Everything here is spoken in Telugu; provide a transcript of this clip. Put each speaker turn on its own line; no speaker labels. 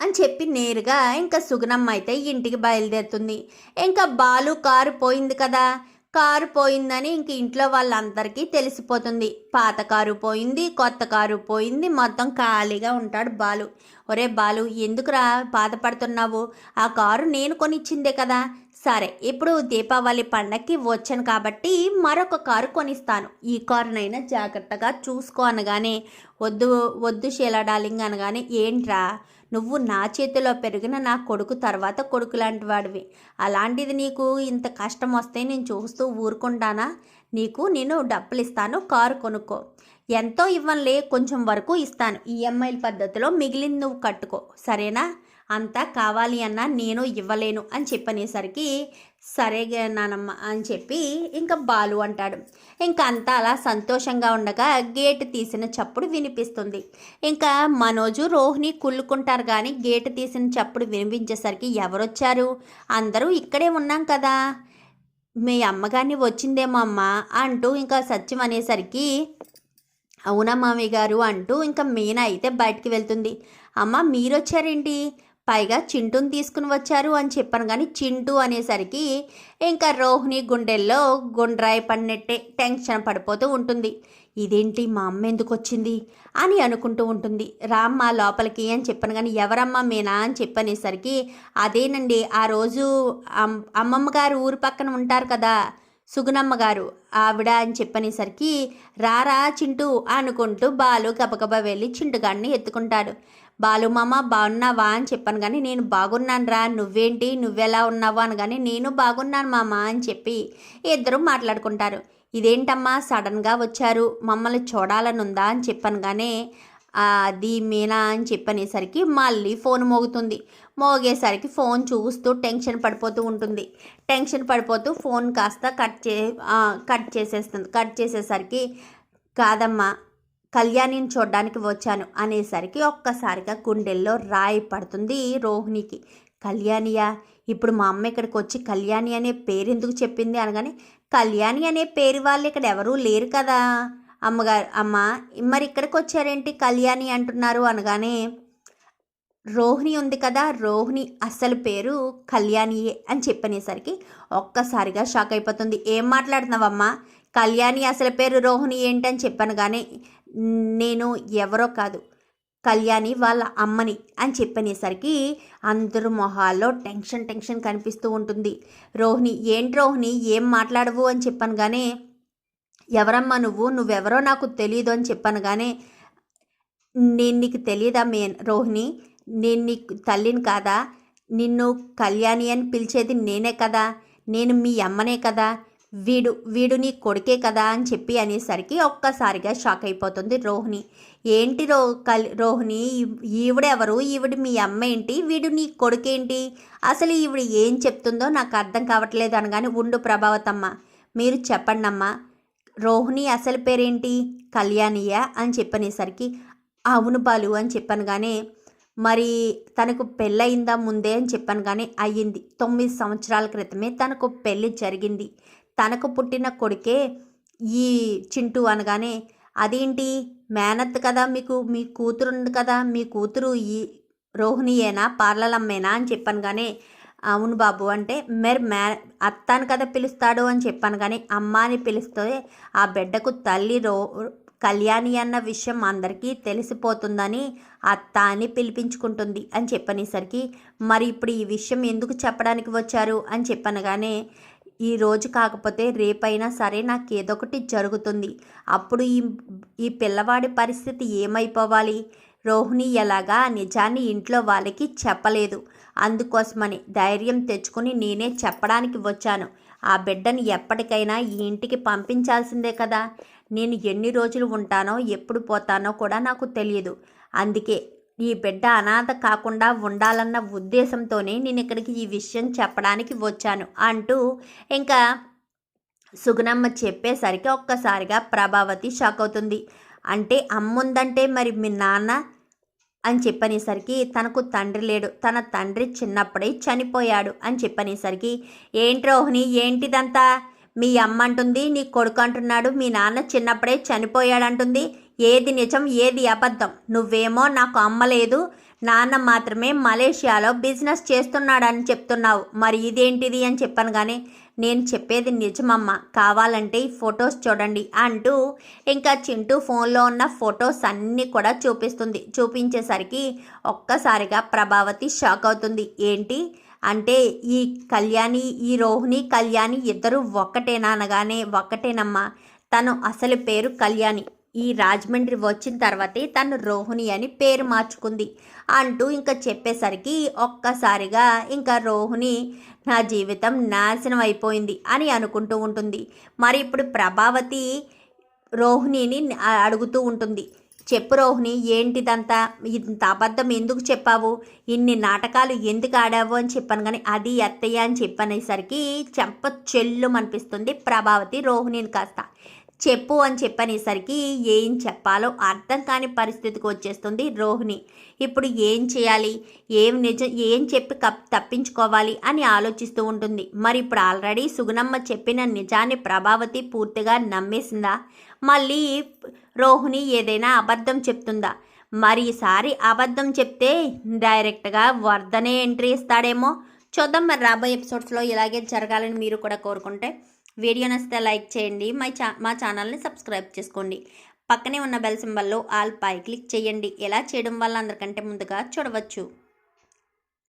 అని చెప్పి నేరుగా ఇంకా సుగుణమ్మ అయితే ఇంటికి బయలుదేరుతుంది. ఇంకా బాలు కారు పోయింది కదా, కారు పోయిందని ఇంక ఇంట్లో వాళ్ళందరికీ తెలిసిపోతుంది. పాత కారు పోయింది, కొత్త కారు పోయింది, మొత్తం ఖాళీగా ఉంటాడు బాలు. ఒరే బాలు, ఎందుకురా బాధపడుతున్నావు? ఆ కారు నేను కొనిచ్చిందే కదా. సరే, ఇప్పుడు దీపావళి పండక్కి వచ్చాను కాబట్టి మరొక కారు కొనిస్తాను, ఈ కారునైనా జాగ్రత్తగా చూసుకో అనగానే, వద్దు వద్దు షీలా డార్లింగ్ అనగానే, ఏంట్రా నువ్వు నా చేతిలో పెరిగిన నా కొడుకు తర్వాత కొడుకు లాంటి వాడివి, అలాంటిది నీకు ఇంత కష్టం వస్తే నేను చూస్తూ ఊరుకుంటానా? నేను డబ్బులు ఇస్తాను, కారు కొనుక్కో. ఎంతో ఇవ్వనులే, కొంచెం వరకు ఇస్తాను, ఈఎంఐల పద్ధతిలో మిగిలింది నువ్వు కట్టుకో, సరేనా? అంతా కావాలి అన్నా నేను ఇవ్వలేను అని చెప్పనేసరికి, సరే నానమ్మ అని చెప్పి ఇంకా బాలు అంటాడు. ఇంకా అంతా అలా సంతోషంగా ఉండగా గేటు తీసిన చప్పుడు వినిపిస్తుంది. ఇంకా మనోజు రోహిణి కుళ్ళుకుంటారు, కానీ గేటు తీసిన చప్పుడు వినిపించేసరికి ఎవరొచ్చారు? అందరూ ఇక్కడే ఉన్నాం కదా, మీ అమ్మగారిని వచ్చిందేమో అమ్మ అంటూ ఇంకా సత్యం అనేసరికి, అవునా మామయ్య గారు అంటూ ఇంకా మీనా అయితే బయటికి వెళ్తుంది. అమ్మ మీరొచ్చారేంటి, పైగా చింటూని తీసుకుని వచ్చారు అని చెప్పాను, కానీ చింటూ అనేసరికి ఇంకా రోహిణి గుండెల్లో గుండ్రాయి పడినట్టే టెన్షన్ పడిపోతూ ఉంటుంది. ఇదేంటి మా అమ్మ ఎందుకు వచ్చింది అని అనుకుంటూ ఉంటుంది. రామ్మ లోపలికి అని చెప్పాను, కానీ ఎవరమ్మ మీనా అని చెప్పనేసరికి, అదేనండి ఆ రోజు అమ్మమ్మ గారు ఊరు పక్కన ఉంటారు కదా, సుగుణమ్మ గారు ఆవిడ అని చెప్పనేసరికి, రారా చింటూ అనుకుంటూ బాలు గబగబా వెళ్ళి చింటుగాడిని ఎత్తుకుంటాడు. బాలు మామ బాగున్నావా అని చెప్పాను, కానీ నేను బాగున్నాను రా, నువ్వేంటి నువ్వెలా ఉన్నావా అనగానే, నేను బాగున్నాను మామ అని చెప్పి ఇద్దరు మాట్లాడుకుంటారు. ఇదేంటమ్మా సడన్గా వచ్చారు, మమ్మల్ని చూడాలనుందా అని చెప్పాను, కానీ అది మీనా అని చెప్పనేసరికి మళ్ళీ ఫోన్ మోగుతుంది. మోగేసరికి ఫోన్ చూస్తూ టెన్షన్ పడిపోతూ ఉంటుంది. టెన్షన్ పడిపోతూ ఫోన్ కాస్త కట్ చేసేస్తుంది. కట్ చేసేసరికి, కాదమ్మా కళ్యాణిని చూడడానికి వచ్చాను అనేసరికి ఒక్కసారిగా గుండెల్లో రాయి పడుతుంది రోహిణికి. కళ్యాణియా, ఇప్పుడు మా అమ్మ ఇక్కడికి వచ్చి కళ్యాణి అనే పేరు ఎందుకు చెప్పింది అనగానే, కళ్యాణి అనే పేరు వాళ్ళు ఇక్కడ ఎవరూ లేరు కదా అమ్మగారు. అమ్మ మరి ఇక్కడికి వచ్చారేంటి కళ్యాణి అంటున్నారు అనగానే, రోహిణి ఉంది కదా, రోహిణి అసలు పేరు కళ్యాణియే అని చెప్పనేసరికి ఒక్కసారిగా షాక్ అయిపోతుంది. ఏం మాట్లాడుతున్నావమ్మా, కళ్యాణి అసలు పేరు రోహిణి ఏంటని చెప్పాను, కానీ నేను ఎవరో కాదు కళ్యాణి వాళ్ళ అమ్మని అని చెప్పనేసరికి అందరూ మొహాల్లో టెన్షన్ కనిపిస్తూ ఉంటుంది. రోహిణి, ఏంటి రోహిణి ఏం మాట్లాడవు అని చెప్పాను, కానీ ఎవరమ్మా నువ్వెవరో నాకు తెలియదు అని చెప్పాను, కానీ నేను నీకు తెలియదా రోహిణి, నేను నీకు తల్లిని కాదా, నిన్ను కళ్యాణి అని పిలిచేది నేనే కదా, నేను మీ అమ్మనే కదా, వీడు నీ కొడుకే కదా అని చెప్పి అనేసరికి ఒక్కసారిగా షాక్ అయిపోతుంది రోహిణి. ఏంటి రోహిణి, ఈవిడెవరు, ఈవిడ మీ అమ్మ ఏంటి, వీడు నీ కొడుకేంటి, అసలు ఈవిడ ఏం చెప్తుందో నాకు అర్థం కావట్లేదు అనగానే, ఉండు ప్రభావతమ్మ మీరు చెప్పండమ్మా, రోహిణి అసలు పేరేంటి, కళ్యాణియా అని చెప్పనేసరికి, అవును బాలు అని చెప్పాను, కానీ మరి తనకు పెళ్ళయిందా ముందే అని చెప్పాను, కానీ అయ్యింది, 9 సంవత్సరాల క్రితమే తనకు పెళ్ళి జరిగింది, తనకు పుట్టిన కొడుకే ఈ చింటూ అనగానే, అదేంటి మేనత్ కదా, మీ కూతురు ఉంది కదా, మీ కూతురు ఈ రోహిణియేనా, పార్లలమ్మేనా అని చెప్పాను, కానీ అవును బాబు అంటే, మరి అత్తాను కదా పిలుస్తాడు అని చెప్పాను, కానీ అమ్మ అని పిలిస్తే ఆ బిడ్డకు తల్లి కళ్యాణి అన్న విషయం అందరికీ తెలిసిపోతుందని అత్త అని పిలిపించుకుంటుంది అని చెప్పనేసరికి, మరి ఇప్పుడు ఈ విషయం ఎందుకు చెప్పడానికి వచ్చారు అని చెప్పనగానే, ఈ రోజు కాకపోతే రేపైనా సరే నాకు ఏదొకటి జరుగుతుంది, అప్పుడు ఈ పిల్లవాడి పరిస్థితి ఏమైపోవాలి, రోహిణి ఎలాగా నిజాన్ని ఇంట్లో వాళ్ళకి చెప్పలేదు, అందుకోసమని ధైర్యం తెచ్చుకుని నేనే చెప్పడానికి వచ్చాను, ఆ బిడ్డని ఎప్పటికైనా ఈ ఇంటికి పంపించాల్సిందే కదా, నేను ఎన్ని రోజులు ఉంటానో ఎప్పుడు పోతానో కూడా నాకు తెలియదు, అందుకే ఈ బిడ్డ అనాథ కాకుండా ఉండాలన్న ఉద్దేశంతోనే నేను ఇక్కడికి ఈ విషయం చెప్పడానికి వచ్చాను అంటూ ఇంకా సుగుణమ్మ చెప్పేసరికి ఒక్కసారిగా ప్రభావతి షాక్ అవుతుంది. అంటే అమ్ముందంటే మరి మీ నాన్న అని చెప్పనేసరికి, తనకు తండ్రి లేడు, తన తండ్రి చిన్నప్పుడే చనిపోయాడు అని చెప్పనేసరికి, ఏంటి రోహిణి ఏంటిదంతా, మీ అమ్మ అంటుంది నీ కొడుకు అంటున్నాడు మీ నాన్న చిన్నప్పుడే చనిపోయాడంటుంది, ఏది నిజం ఏది అబద్ధం, నువ్వేమో నాకు అమ్మ లేదు, నాన్న మాత్రమే మలేషియాలో బిజినెస్ చేస్తున్నాడని చెప్తున్నావు, మరి ఇదేంటిది అని చెప్పాను. కానీ నేను చెప్పేది నిజమమ్మ, కావాలంటే ఈ ఫొటోస్ చూడండి అంటూ ఇంకా చింటూ ఫోన్లో ఉన్న ఫొటోస్ అన్నీ కూడా చూపించేసరికి ఒక్కసారిగా ప్రభావతి షాక్ అవుతుంది. ఏంటి అంటే ఈ కళ్యాణి, ఈ రోహిణి కళ్యాణి ఇద్దరు ఒక్కటేనా అనగానే ఒక్కటేనమ్మా, తను అసలు పేరు కళ్యాణి, ఈ రాజమండ్రి వచ్చిన తర్వాతే తను రోహిణి అని పేరు మార్చుకుంది అంటూ ఇంకా చెప్పేసరికి ఒక్కసారిగా ఇంకా రోహిణి నా జీవితం నాశనం అయిపోయింది అని అనుకుంటూ ఉంటుంది. మరి ఇప్పుడు ప్రభావతి రోహిణిని అడుగుతూ ఉంటుంది, చెప్పు రోహిణి, ఏంటిదంతా, ఇంత అబద్ధం ఎందుకు చెప్పావు, ఇన్ని నాటకాలు ఎందుకు ఆడావు అని చెప్పాను. కానీ అది అత్తయ్య అని చెప్పనేసరికి చెంప చెల్లుమనిపిస్తుంది ప్రభావతి రోహిణిని కాస్త. చెప్పు అని చెప్పనేసరికి ఏం చెప్పాలో అర్థం కాని పరిస్థితికి వచ్చేస్తుంది రోహిణి. ఇప్పుడు ఏం చేయాలి, ఏం చెప్పి తప్పించుకోవాలి అని ఆలోచిస్తూ ఉంటుంది. మరి ఇప్పుడు ఆల్రెడీ సుగుణమ్మ చెప్పిన నిజాన్ని ప్రభావతి పూర్తిగా నమ్మేసిందా, మళ్ళీ రోహిణి ఏదైనా అబద్ధం చెప్తుందా? మరి ఈసారి అబద్ధం చెప్తే డైరెక్ట్గా వర్ధనే ఎంట్రీ ఇస్తాడేమో చూద్దాం. మరి రాబోయే ఎపిసోడ్స్లో ఇలాగే జరగాలని మీరు కూడా కోరుకుంటే వీడియో నచ్చితే లైక్ చేయండి, మా ఛానల్ని సబ్స్క్రైబ్ చేసుకోండి. పక్కనే ఉన్న బెల్ సింబల్లో ఆల్ పై క్లిక్ చేయండి. ఎలా చేయడం వల్ల అందరికంటే ముందుగా చూడవచ్చు.